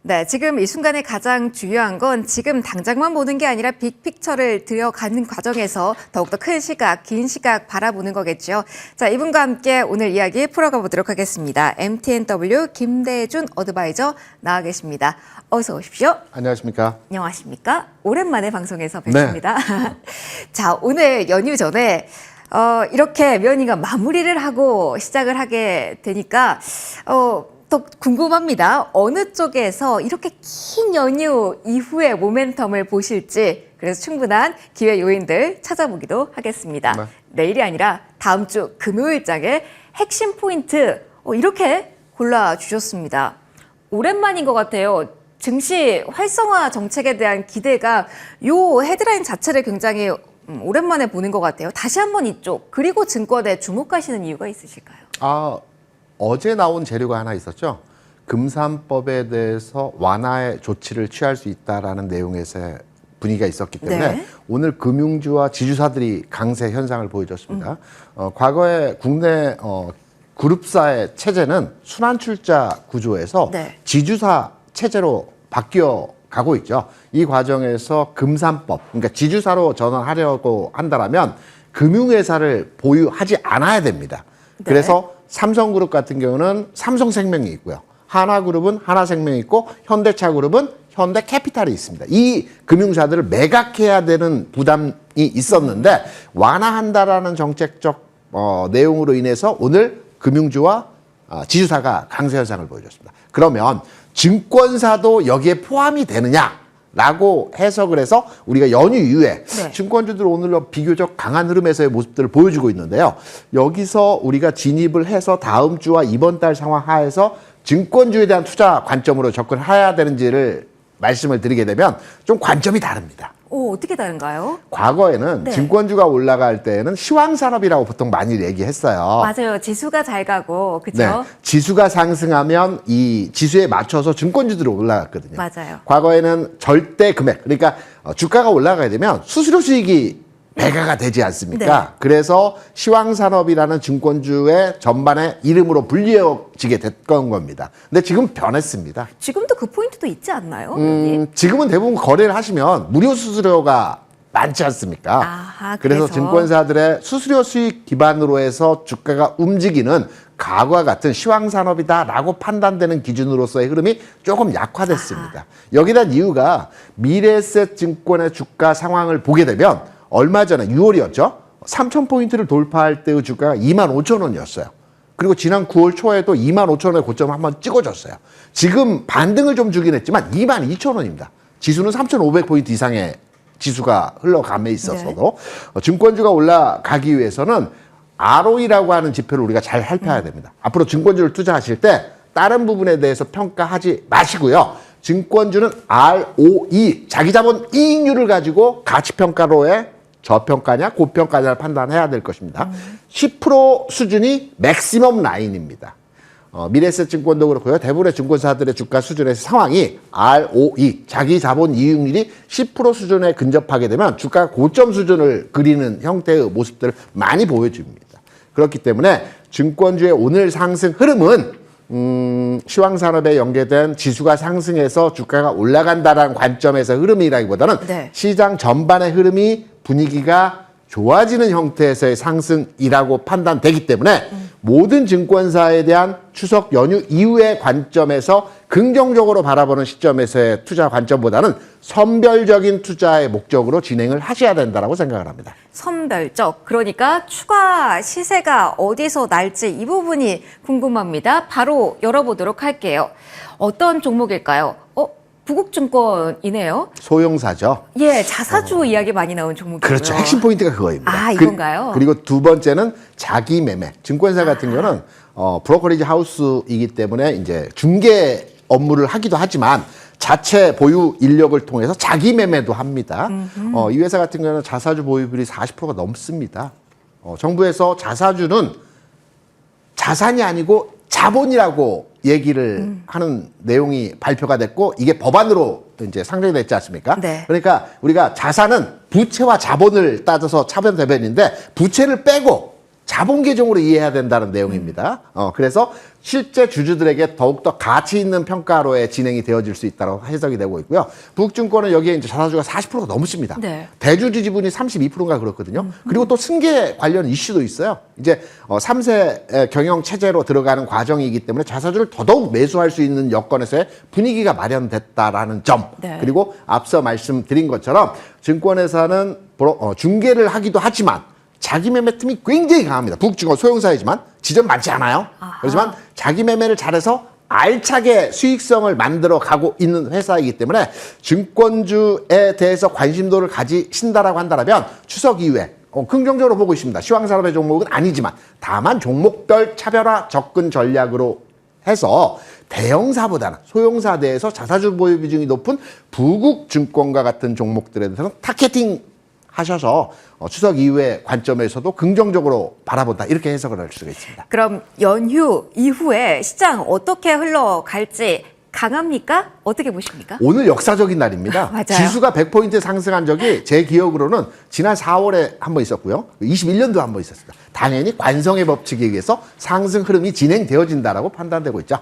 네, 지금 이 순간에 가장 중요한 건 지금 당장만 보는 게 아니라 빅픽처를 들여가는 과정에서 더욱더 큰 시각, 긴 시각 바라보는 거겠죠. 자, 이분과 함께 오늘 이야기 풀어가 보도록 하겠습니다. MTNW 김대준 어드바이저 나와 계십니다. 어서 오십시오. 안녕하십니까. 안녕하십니까. 오랜만에 방송에서 뵙습니다. 네. 자, 오늘 연휴 전에 이렇게 위원님과 마무리를 하고 시작을 하게 되니까 더 궁금합니다. 어느 쪽에서 이렇게 긴 연휴 이후에 모멘텀을 보실지 그래서 충분한 기회 요인들 찾아보기도 하겠습니다. 네. 내일이 아니라 다음 주 금요일장의 핵심 포인트 이렇게 골라주셨습니다. 오랜만인 것 같아요. 증시 활성화 정책에 대한 기대가 요 헤드라인 자체를 굉장히 오랜만에 보는 것 같아요. 다시 한번 이쪽 그리고 증권에 주목하시는 이유가 있으실까요? 어제 나온 재료가 하나 있었죠. 금산법에 대해서 완화의 조치를 취할 수 있다라는 내용에서 분위기가 있었기 때문에 네. 오늘 금융주와 지주사들이 강세 현상을 보여줬습니다. 과거에 국내 그룹사의 체제는 순환출자 구조에서 네. 지주사 체제로 바뀌어 가고 있죠. 이 과정에서 금산법, 그러니까 지주사로 전환하려고 한다면 금융회사를 보유하지 않아야 됩니다. 네. 그래서 삼성그룹 같은 경우는 삼성생명이 있고요. 하나그룹은 하나생명이 있고 현대차그룹은 현대캐피탈이 있습니다. 이 금융사들을 매각해야 되는 부담이 있었는데 완화한다라는 정책적 내용으로 인해서 오늘 금융주와 지주사가 강세 현상을 보여줬습니다. 그러면 증권사도 여기에 포함이 되느냐라고 해석을 해서 우리가 연휴 이후에 네. 증권주들 오늘 비교적 강한 흐름에서의 모습들을 보여주고 있는데요. 여기서 우리가 진입을 해서 다음 주와 이번 달 상황 하에서 증권주에 대한 투자 관점으로 접근해야 되는지를 말씀을 드리게 되면 좀 관점이 다릅니다. 어떻게 다른가요? 과거에는 네. 증권주가 올라갈 때는 시황산업이라고 보통 많이 얘기했어요. 맞아요. 지수가 잘 가고, 그렇죠? 네. 지수가 상승하면 이 지수에 맞춰서 증권주들이 올라갔거든요. 맞아요. 과거에는 절대 금액, 그러니까 주가가 올라가게 되면 수수료 수익이 배가가 되지 않습니까? 네. 그래서 시황산업이라는 증권주의 전반의 이름으로 불리워지게 됐던 겁니다. 근데 지금 변했습니다. 지금도 그 포인트도 있지 않나요? 지금은 대부분 거래를 하시면 무료 수수료가 많지 않습니까? 아하, 그래서 증권사들의 수수료 수익 기반으로 해서 주가가 움직이는 과거와 같은 시황산업이다라고 판단되는 기준으로서의 흐름이 조금 약화됐습니다. 아하. 여기에 대한 이유가 미래에셋 증권의 주가 상황을 보게 되면 얼마 전에 6월이었죠. 3,000포인트를 돌파할 때의 주가가 25,000원이었어요. 그리고 지난 9월 초에도 25,000원의 고점을 한번 찍어줬어요. 지금 반등을 좀 주긴 했지만 22,000원입니다. 지수는 3,500포인트 이상의 지수가 흘러감에 있어서도 네. 증권주가 올라가기 위해서는 ROE라고 하는 지표를 우리가 잘 살펴야 됩니다. 앞으로 증권주를 투자하실 때 다른 부분에 대해서 평가하지 마시고요. 증권주는 ROE, 자기자본 이익률을 가지고 가치평가로의 저평가냐 고평가냐를 판단해야 될 것입니다. 10% 수준이 맥시멈 라인입니다. 미래에셋 증권도 그렇고요. 대부분의 증권사들의 주가 수준의 상황이 ROE, 자기자본 이익률이 10% 수준에 근접하게 되면 주가 고점 수준을 그리는 형태의 모습들을 많이 보여줍니다. 그렇기 때문에 증권주의 오늘 상승 흐름은 시황산업에 연계된 지수가 상승해서 주가가 올라간다라는 관점에서 흐름이라기보다는 네. 시장 전반의 흐름이 분위기가 좋아지는 형태에서의 상승이라고 판단되기 때문에 모든 증권사에 대한 추석 연휴 이후의 관점에서 긍정적으로 바라보는 시점에서의 투자 관점보다는 선별적인 투자의 목적으로 진행을 하셔야 된다고 생각을 합니다. 선별적, 그러니까 추가 시세가 어디서 날지 이 부분이 궁금합니다. 바로 열어보도록 할게요. 어떤 종목일까요? 부국증권이네요. 소형사죠. 예, 자사주 이야기 많이 나온 종목이고요. 그렇죠. 핵심 포인트가 그거입니다. 이건가요? 그리고 두 번째는 자기 매매. 증권사 같은 경우는 브로커리지 하우스이기 때문에 이제 중개 업무를 하기도 하지만 자체 보유 인력을 통해서 자기 매매도 합니다. 이 회사 같은 경우는 자사주 보유율이 40%가 넘습니다. 정부에서 자사주는 자산이 아니고 자본이라고 얘기를 하는 내용이 발표가 됐고 이게 법안으로 이제 상정이 됐지 않습니까? 네. 그러니까 우리가 자산은 부채와 자본을 따져서 차변 대변인데 부채를 빼고 자본 계정으로 이해해야 된다는 내용입니다. 그래서 실제 주주들에게 더욱더 가치 있는 평가로에 진행이 되어질 수 있다고 해석이 되고 있고요. 북증권은 여기에 이제 자사주가 40%가 넘습니다. 네. 대주주 지분이 32%인가 그렇거든요. 그리고 또 승계 관련 이슈도 있어요. 이제 3세 경영 체제로 들어가는 과정이기 때문에 자사주를 더더욱 매수할 수 있는 여건에서의 분위기가 마련됐다라는 점. 네. 그리고 앞서 말씀드린 것처럼 증권회사는 중개를 하기도 하지만 자기 매매 틈이 굉장히 강합니다. 북증권 소형사이지만 지점 많지 않아요. 그렇지만 자기 매매를 잘해서 알차게 수익성을 만들어 가고 있는 회사이기 때문에 증권주에 대해서 관심도를 가지신다라고 한다면 추석 이후에 긍정적으로 보고 있습니다. 시황산업의 종목은 아니지만 다만 종목별 차별화 접근 전략으로 해서 대형사보다는 소형사 대해서 자사주 보유 비중이 높은 부국증권과 같은 종목들에 대해서는 타겟팅 하셔서 추석 이후의 관점에서도 긍정적으로 바라본다 이렇게 해석을 할 수가 있습니다. 그럼 연휴 이후에 시장 어떻게 흘러갈지 강합니까? 어떻게 보십니까? 오늘 역사적인 날입니다. 맞아요. 지수가 100포인트 상승한 적이 제 기억으로는 지난 4월에 한 번 있었고요. 21년도 한 번 있었습니다. 당연히 관성의 법칙에 의해서 상승 흐름이 진행되어진다라고 판단되고 있죠.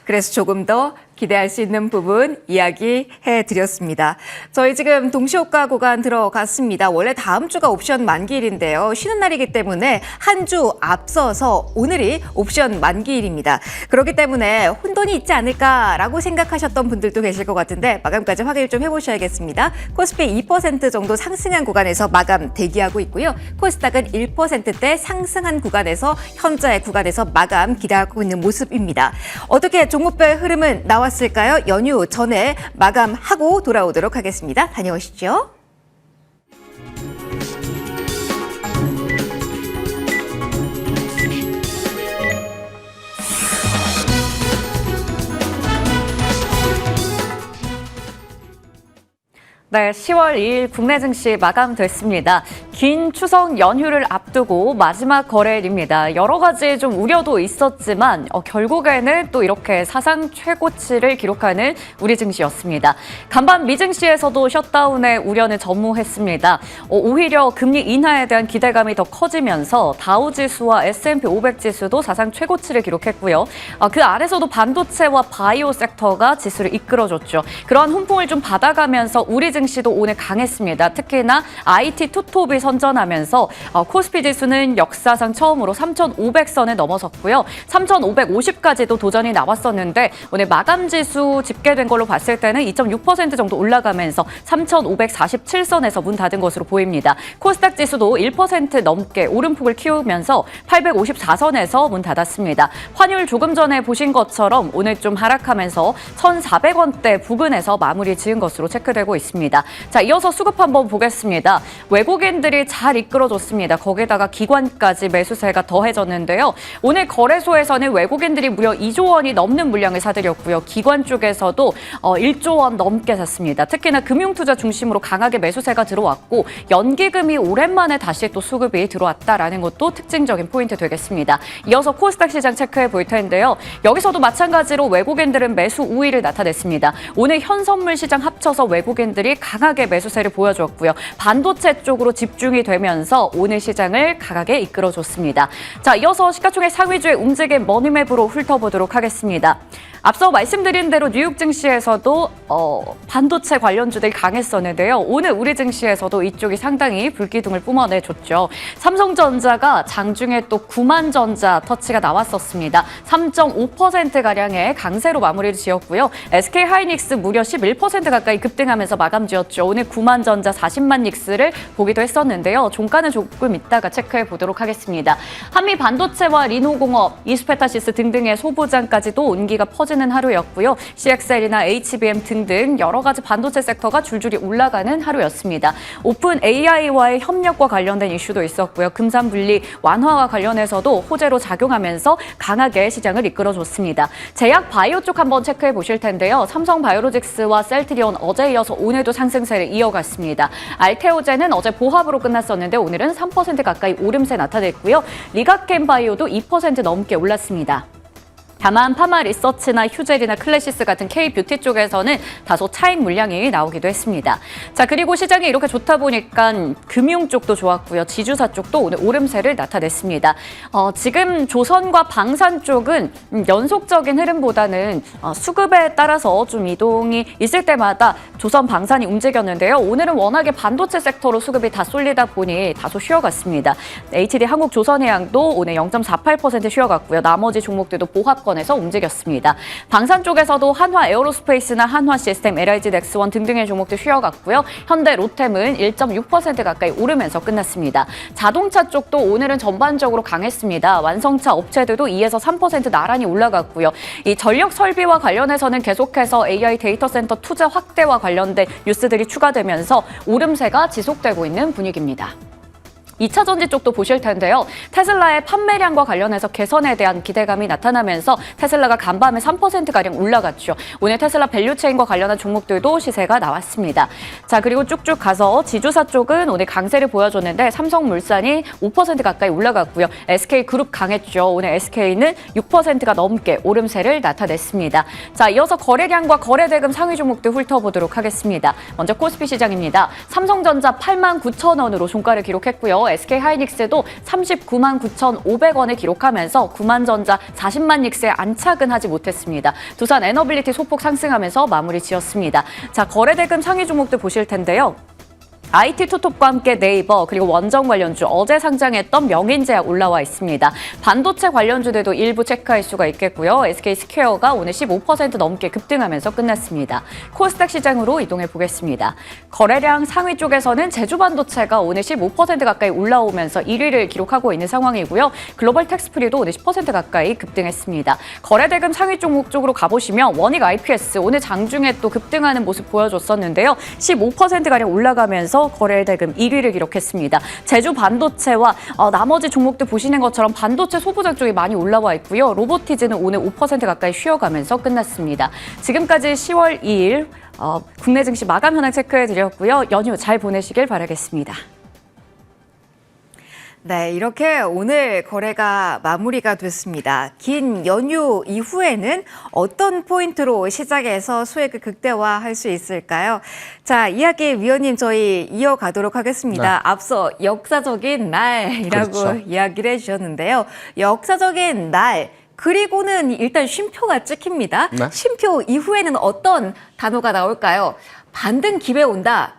그래서 조금 더 기대할 수 있는 부분 이야기해 드렸습니다. 저희 지금 동시호가 구간 들어갔습니다. 원래 다음 주가 옵션 만기일인데요. 쉬는 날이기 때문에 한 주 앞서서 오늘이 옵션 만기일입니다. 그렇기 때문에 혼돈이 있지 않을까라고 생각하셨던 분들도 계실 것 같은데 마감까지 확인을 좀 해보셔야겠습니다. 코스피 2% 정도 상승한 구간에서 마감 대기하고 있고요. 코스닥은 1%대 상승한 구간에서 현재 구간에서 마감 기대하고 있는 모습입니다. 어떻게 종목별 흐름은 나왔을까요? 연휴 전에 마감하고 돌아오도록 하겠습니다. 다녀오시죠. 네, 10월 2일 국내 증시 마감됐습니다. 긴 추석 연휴를 앞두고 마지막 거래일입니다. 여러 가지 좀 우려도 있었지만 결국에는 또 이렇게 사상 최고치를 기록하는 우리 증시였습니다. 간밤 미증시에서도 셔다운의 우려는 전무했습니다. 오히려 금리 인하에 대한 기대감이 더 커지면서 다우지수와 S&P 500 지수도 사상 최고치를 기록했고요. 그 아래서도 반도체와 바이오 섹터가 지수를 이끌어줬죠. 그러한 훈풍을 좀 받아가면서 우리 증시도 오늘 강했습니다. 특히나 IT 투톱이 선전하면서 코스피 지수는 역사상 처음으로 3,500선을 넘어섰고요. 3,550까지도 도전이 나왔었는데 오늘 마감 지수 집계된 걸로 봤을 때는 2.6% 정도 올라가면서 3,547선에서 문 닫은 것으로 보입니다. 코스닥 지수도 1% 넘게 오름폭을 키우면서 854선에서 문 닫았습니다. 환율 조금 전에 보신 것처럼 오늘 좀 하락하면서 1,400원대 부근에서 마무리 지은 것으로 체크되고 있습니다. 자, 이어서 수급 한번 보겠습니다. 외국인들이 잘 이끌어줬습니다. 거기다가 기관까지 매수세가 더해졌는데요. 오늘 거래소에서는 외국인들이 무려 2조 원이 넘는 물량을 사들였고요. 기관 쪽에서도 1조 원 넘게 샀습니다. 특히나 금융투자 중심으로 강하게 매수세가 들어왔고 연기금이 오랜만에 다시 또 수급이 들어왔다라는 것도 특징적인 포인트 되겠습니다. 이어서 코스닥 시장 체크해 볼 텐데요. 여기서도 마찬가지로 외국인들은 매수 우위를 나타냈습니다. 오늘 현선물 시장 합쳐서 외국인들이 강하게 매수세를 보여줬고요. 반도체 쪽으로 집중이 되면서 오늘 시장을 강하게 이끌어줬습니다. 자, 이어서 시가총액 상위주의 움직임 머니맵으로 훑어보도록 하겠습니다. 앞서 말씀드린 대로 뉴욕 증시에서도 반도체 관련주들이 강했었는데요. 오늘 우리 증시에서도 이쪽이 상당히 불기둥을 뿜어내줬죠. 삼성전자가 장중에 또 구만전자 터치가 나왔었습니다. 3.5%가량의 강세로 마무리를 지었고요. SK하이닉스 무려 11% 가까이 급등하면서 마감 지었죠. 오늘 구만전자 40만 닉스를 보기도 했었는데요. 종가는 조금 이따가 체크해 보도록 하겠습니다. 한미 반도체와 리노공업, 이스페타시스 등등의 소부장까지도 온기가 퍼지는 하루였고요. CXL이나 HBM 등등 여러 가지 반도체 섹터가 줄줄이 올라가는 하루였습니다. 오픈 AI와의 협력과 관련된 이슈도 있었고요. 금산분리 완화와 관련해서도 호재로 작용하면서 강하게 시장을 이끌어줬습니다. 제약 바이오 쪽 한번 체크해 보실 텐데요. 삼성바이오로직스와 셀트리온 어제 이어서 오늘도 상승세를 이어갔습니다. 알테오젠은 어제 보합으로 끝났었는데 오늘은 3% 가까이 오름세 나타냈고요. 리가켄바이오도 2% 넘게 올랐습니다. 다만 파마 리서치나 휴젤이나 클래시스 같은 K-뷰티 쪽에서는 다소 차익 물량이 나오기도 했습니다. 자, 그리고 시장이 이렇게 좋다 보니까 금융 쪽도 좋았고요. 지주사 쪽도 오늘 오름세를 나타냈습니다. 지금 조선과 방산 쪽은 연속적인 흐름보다는 수급에 따라서 좀 이동이 있을 때마다 조선 방산이 움직였는데요. 오늘은 워낙에 반도체 섹터로 수급이 다 쏠리다 보니 다소 쉬어갔습니다. HD 한국조선해양도 오늘 0.48% 쉬어갔고요. 나머지 종목들도 보합권에서 움직였습니다. 방산 쪽에서도 한화 에어로스페이스나 한화 시스템, LIG 넥스원 등등의 종목들 쉬어갔고요. 현대 로템은 1.6% 가까이 오르면서 끝났습니다. 자동차 쪽도 오늘은 전반적으로 강했습니다. 완성차 업체들도 2에서 3% 나란히 올라갔고요. 이 전력 설비와 관련해서는 계속해서 AI 데이터 센터 투자 확대와 관련된 뉴스들이 추가되면서 오름세가 지속되고 있는 분위기입니다. 2차 전지 쪽도 보실 텐데요. 테슬라의 판매량과 관련해서 개선에 대한 기대감이 나타나면서 테슬라가 간밤에 3%가량 올라갔죠. 오늘 테슬라 밸류체인과 관련한 종목들도 시세가 나왔습니다. 자, 그리고 쭉쭉 가서 지주사 쪽은 오늘 강세를 보여줬는데 삼성물산이 5% 가까이 올라갔고요. SK그룹 강했죠. 오늘 SK는 6%가 넘게 오름세를 나타냈습니다. 자, 이어서 거래량과 거래대금 상위 종목들 훑어보도록 하겠습니다. 먼저 코스피 시장입니다. 삼성전자 89,000원으로 종가를 기록했고요. SK하이닉스도 39만 9,500원을 기록하면서 구만전자 40만 닉스에 안착은 하지 못했습니다. 두산 에너빌리티 소폭 상승하면서 마무리 지었습니다. 자, 거래대금 상위 종목들 보실 텐데요. IT 투톱과 함께 네이버 그리고 원전 관련주 어제 상장했던 명인제약 올라와 있습니다. 반도체 관련주들도 일부 체크할 수가 있겠고요. SK스퀘어가 오늘 15% 넘게 급등하면서 끝났습니다. 코스닥 시장으로 이동해 보겠습니다. 거래량 상위 쪽에서는 제주반도체가 오늘 15% 가까이 올라오면서 1위를 기록하고 있는 상황이고요. 글로벌 텍스프리도 오늘 10% 가까이 급등했습니다. 거래대금 상위 종목 쪽으로 가보시면 원익 IPS 오늘 장중에 또 급등하는 모습 보여줬었는데요. 15%가량 올라가면서 거래대금 1위를 기록했습니다. 제주 반도체와 나머지 종목들 보시는 것처럼 반도체 소부장 쪽이 많이 올라와 있고요. 로보티즈는 오늘 5% 가까이 쉬어가면서 끝났습니다. 지금까지 10월 2일 국내 증시 마감 현황 체크해드렸고요. 연휴 잘 보내시길 바라겠습니다. 네, 이렇게 오늘 거래가 마무리가 됐습니다. 긴 연휴 이후에는 어떤 포인트로 시작해서 수익을 극대화할 수 있을까요? 자, 이야기 위원님 저희 이어가도록 하겠습니다. 네. 앞서 역사적인 날이라고 그렇죠. 이야기를 해주셨는데요. 역사적인 날. 그리고는 일단 쉼표가 찍힙니다. 네. 쉼표 이후에는 어떤 단어가 나올까요? 반등 기회 온다.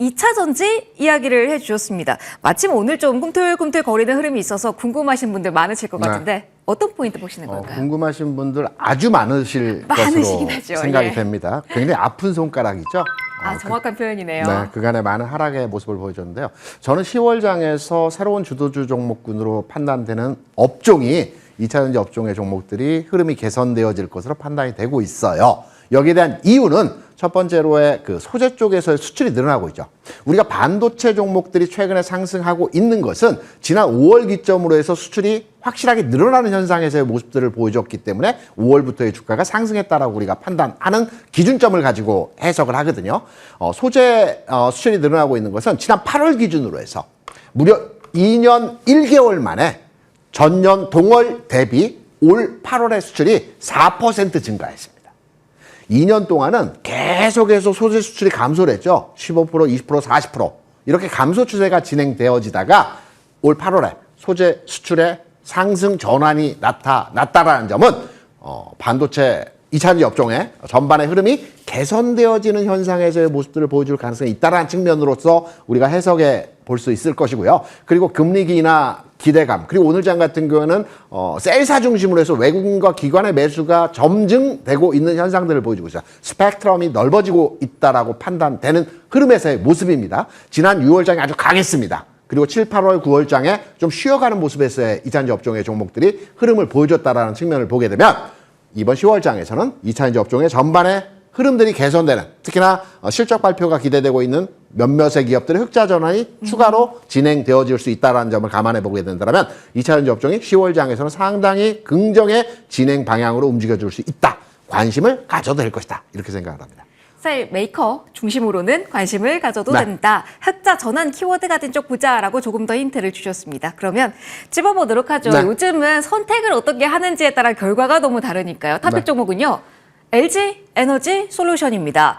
2차 전지 이야기를 해주셨습니다. 마침 오늘 좀 꿈틀꿈틀 거리는 흐름이 있어서 궁금하신 분들 많으실 것 같은데 어떤 포인트 보시는 걸까요? 궁금하신 분들 아주 많으실 많으시긴 것으로 하죠. 생각이 예. 됩니다. 굉장히 아픈 손가락이죠. 정확한 표현이네요. 네, 그간의 많은 하락의 모습을 보여줬는데요. 저는 10월장에서 새로운 주도주 종목군으로 판단되는 업종이 2차 전지 업종의 종목들이 흐름이 개선되어질 것으로 판단이 되고 있어요. 여기에 대한 이유는 첫 번째로의 그 소재 쪽에서의 수출이 늘어나고 있죠. 우리가 반도체 종목들이 최근에 상승하고 있는 것은 지난 5월 기점으로 해서 수출이 확실하게 늘어나는 현상에서의 모습들을 보여줬기 때문에 5월부터의 주가가 상승했다라고 우리가 판단하는 기준점을 가지고 해석을 하거든요. 소재 수출이 늘어나고 있는 것은 지난 8월 기준으로 해서 무려 2년 1개월 만에 전년 동월 대비 올 8월의 수출이 4% 증가했습니다. 2년 동안은 계속해서 소재 수출이 감소를 했죠. 15%, 20%, 40% 이렇게 감소 추세가 진행되어지다가 올 8월에 소재 수출의 상승 전환이 나타났다라는 점은 반도체 2차 전지 업종의 전반의 흐름이 개선되어지는 현상에서의 모습들을 보여줄 가능성이 있다는 측면으로서 우리가 해석해 볼 수 있을 것이고요. 그리고 금리기나 기대감, 그리고 오늘 장 같은 경우는 셀사 중심으로 해서 외국인과 기관의 매수가 점증되고 있는 현상들을 보여주고 있어요. 스펙트럼이 넓어지고 있다라고 판단되는 흐름에서의 모습입니다. 지난 6월장이 아주 강했습니다. 그리고 7, 8월, 9월장에 좀 쉬어가는 모습에서의 2차 전지 업종의 종목들이 흐름을 보여줬다라는 측면을 보게 되면 이번 10월장에서는 2차 전지 업종의 전반의 흐름들이 개선되는, 특히나 실적 발표가 기대되고 있는 몇몇의 기업들의 흑자 전환이 추가로 진행되어질 수 있다는 점을 감안해 보게 된다면 2차 전지 업종이 10월장에서는 상당히 긍정의 진행 방향으로 움직여줄 수 있다. 관심을 가져도 될 것이다. 이렇게 생각을 합니다. 스타일 메이커 중심으로는 관심을 가져도 네. 된다. 흑자 전환 키워드가 된 쪽 보자라고 조금 더 힌트를 주셨습니다. 그러면 찝어보도록 하죠. 네. 요즘은 선택을 어떻게 하는지에 따라 결과가 너무 다르니까요. 탑픽 네. 종목은요. LG 에너지 솔루션입니다.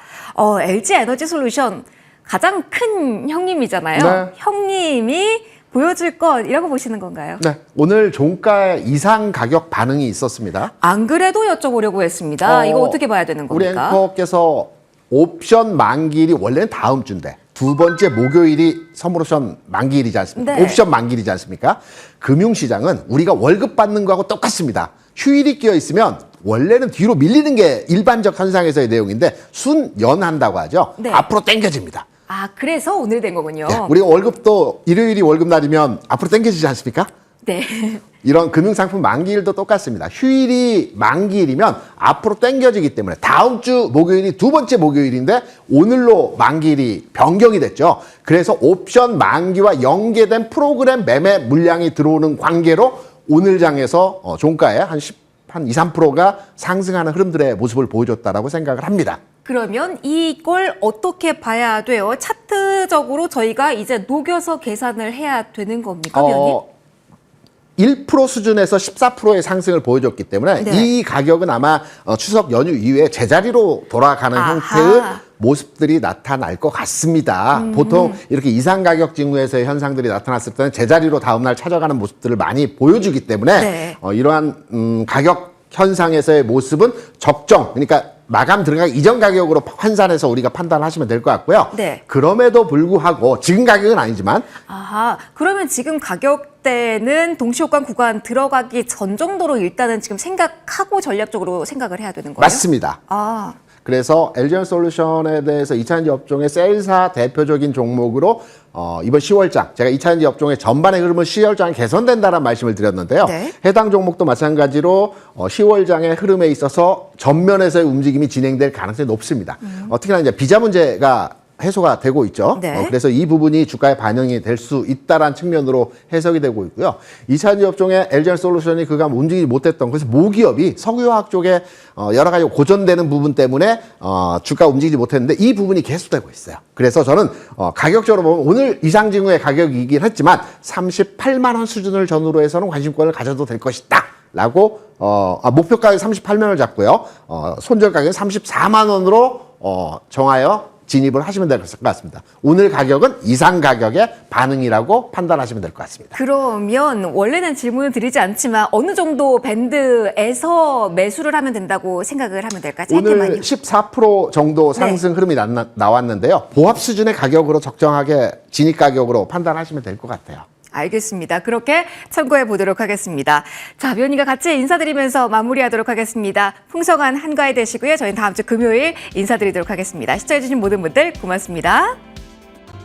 LG 에너지 솔루션 가장 큰 형님이잖아요. 네. 형님이 보여줄 것이라고 보시는 건가요? 네, 오늘 종가 이상 가격 반응이 있었습니다. 안 그래도 여쭤보려고 했습니다. 이거 어떻게 봐야 되는 우리 겁니까? 앵커께서 옵션 만기일이 원래는 다음 주인데 두 번째 목요일이 선물옵션 만기일이지 않습니까? 네. 옵션 만기일이지 않습니까? 금융시장은 우리가 월급 받는 거하고 똑같습니다. 휴일이 끼어 있으면 원래는 뒤로 밀리는 게 일반적 현상에서의 내용인데 순연한다고 하죠. 네. 앞으로 당겨집니다. 아, 그래서 오늘 된 거군요. 네, 우리가 월급도 일요일이 월급날이면 앞으로 당겨지지 않습니까? 네. 이런 금융상품 만기일도 똑같습니다. 휴일이 만기일이면 앞으로 당겨지기 때문에 다음 주 목요일이 두 번째 목요일인데 오늘로 만기일이 변경이 됐죠. 그래서 옵션 만기와 연계된 프로그램 매매 물량이 들어오는 관계로 오늘 장에서 종가에 한 2, 3%가 상승하는 흐름들의 모습을 보여줬다라고 생각을 합니다. 그러면 이걸 어떻게 봐야 돼요? 차트적으로 저희가 이제 녹여서 계산을 해야 되는 겁니까, 위원님? 1% 수준에서 14%의 상승을 보여줬기 때문에 네. 이 가격은 아마 추석 연휴 이후에 제자리로 돌아가는 아하. 형태의 모습들이 나타날 것 같습니다. 보통 이렇게 이상 가격 징후에서의 현상들이 나타났을 때는 제자리로 다음날 찾아가는 모습들을 많이 보여주기 때문에 네. 이러한 가격 현상에서의 모습은 적정, 그러니까 마감 들어가기 이전 가격으로 환산해서 우리가 판단하시면 될 것 같고요. 네. 그럼에도 불구하고 지금 가격은 아니지만 아하, 그러면 지금 가격대는 동시효과 구간 들어가기 전 정도로 일단은 지금 생각하고 전략적으로 생각을 해야 되는 거예요? 맞습니다. 아, 그래서 LG엔솔루션에 대해서 2차전지 업종의 셀사 대표적인 종목으로 이번 10월장 제가 2차전지 업종의 전반의 흐름은 10월장에 개선된다는 말씀을 드렸는데요. 네. 해당 종목도 마찬가지로 10월장의 흐름에 있어서 전면에서의 움직임이 진행될 가능성이 높습니다. 특히나 이제 비자 문제가 해소가 되고 있죠. 네. 그래서 이 부분이 주가에 반영이 될 수 있다라는 측면으로 해석이 되고 있고요. 2차전지 업종의 LG엔솔루션이 그간 움직이지 못했던 그래서 모기업이 석유화학 쪽에 여러 가지 고전되는 부분 때문에 주가 움직이지 못했는데 이 부분이 계속되고 있어요. 그래서 저는 가격적으로 보면 오늘 이상 징후의 가격이긴 했지만 38만 원 수준을 전후로 해서는 관심권을 가져도 될 것이다. 라고 목표 가격 38만 원을 잡고요. 손절 가격은 34만 원으로 정하여 진입을 하시면 될 것 같습니다. 오늘 가격은 이상 가격의 반응이라고 판단하시면 될 것 같습니다. 그러면 원래는 질문을 드리지 않지만 어느 정도 밴드에서 매수를 하면 된다고 생각을 하면 될까요? 오늘 짧게만요. 14% 정도 상승 흐름이 나왔는데요. 보합 수준의 가격으로 적정하게 진입 가격으로 판단하시면 될 것 같아요. 알겠습니다. 그렇게 참고해 보도록 하겠습니다. 자, 위원님과 같이 인사드리면서 마무리하도록 하겠습니다. 풍성한 한가위 되시고요. 저희는 다음 주 금요일 인사드리도록 하겠습니다. 시청해주신 모든 분들 고맙습니다.